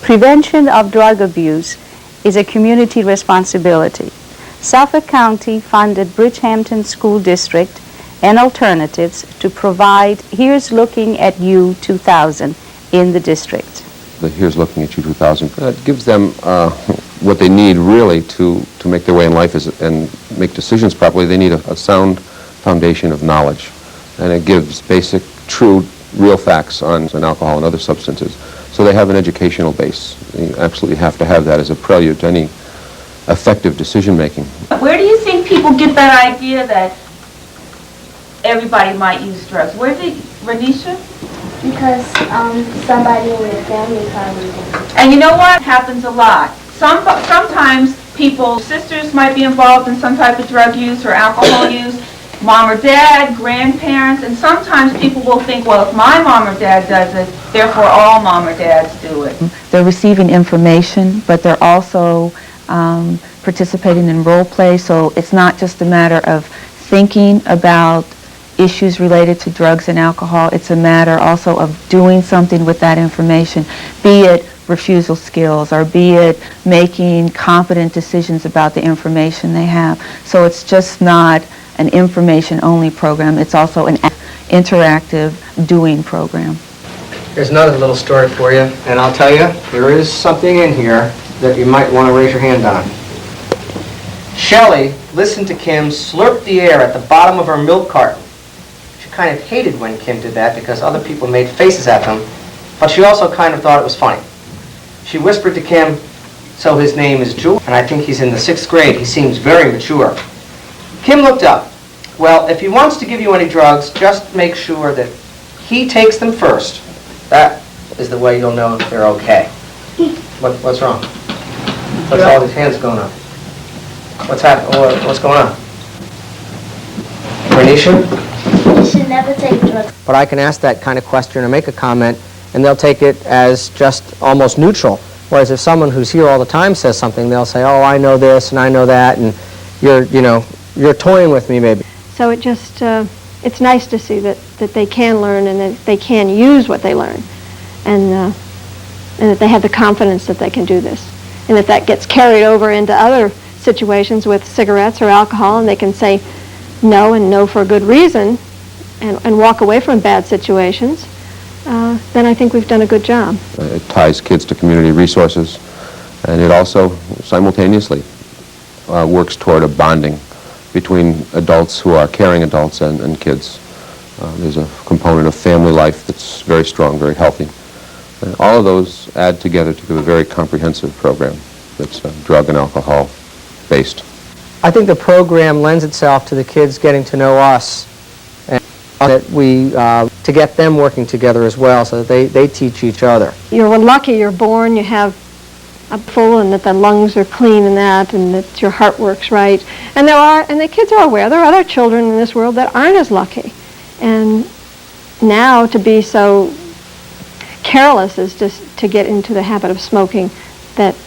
Prevention of drug abuse is a community responsibility. Suffolk County funded Bridgehampton School District and Alternatives to provide Here's Looking at You 2000 in the district. The Here's Looking at You 2000 gives them what they need really to make their way in life and make decisions properly. They need a sound foundation of knowledge, and it gives basic, true, real facts on alcohol and other substances. So they have an educational base. You absolutely have to have that as a prelude to any effective decision making. Where do you think people get that idea that everybody might use drugs? Where did Renisha? Because somebody in your family probably did. And you know what? Happens a lot. Sometimes sisters might be involved in some type of drug use or alcohol use, mom or dad, grandparents, and sometimes people will think, well, if my mom or dad does it, therefore all mom or dads do it. They're receiving information, but they're also participating in role play, so it's not just a matter of thinking about issues related to drugs and alcohol. It's a matter also of doing something with that information, be it refusal skills or be it making competent decisions about the information they have. So it's just not an information-only program. It's also an interactive doing program. Here's another little story for you, and I'll tell you, there is something in here that you might want to raise your hand on. Shelley listened to Kim slurp the air at the bottom of her milk carton. She kind of hated when Kim did that because other people made faces at them, but she also kind of thought it was funny. She whispered to Kim, so his name is Jewel, and I think he's in the 6th grade. He seems very mature. Kim looked up. Well, if he wants to give you any drugs, just make sure that he takes them first. That is the way you'll know if they're okay. What's wrong? What's all these hands going up? What's happening? What's going on? Renisha? You should never take drugs. But I can ask that kind of question or make a comment, and they'll take it as just almost neutral. Whereas if someone who's here all the time says something, they'll say, oh, I know this and I know that, and you're toying with me maybe. So it just, it's nice to see that they can learn and that they can use what they learn, and that they have the confidence that they can do this, and that gets carried over into other situations with cigarettes or alcohol, and they can say no and no for a good reason and walk away from bad situations. Then I think we've done a good job. It ties kids to community resources, and it also simultaneously works toward a bonding between adults who are caring adults and kids. There's a component of family life that's very strong, very healthy. And all of those add together to give a very comprehensive program that's drug and alcohol based. I think the program lends itself to the kids getting to know us, and that we to get them working together as well, so that they teach each other. You're lucky you're born, you have a full, and that the lungs are clean and that your heart works right. And the kids are aware there are other children in this world that aren't as lucky. And now to be so careless is just to get into the habit of smoking that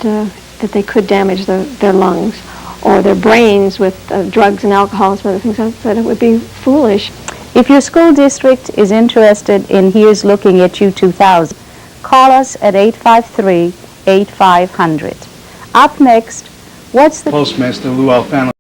they could damage their lungs or their brains with drugs and alcohol and some other things, that it would be foolish. If your school district is interested in Here's Looking at You 2000, call us at 853-8500. Up next, what's the Postmaster Lou Alfano.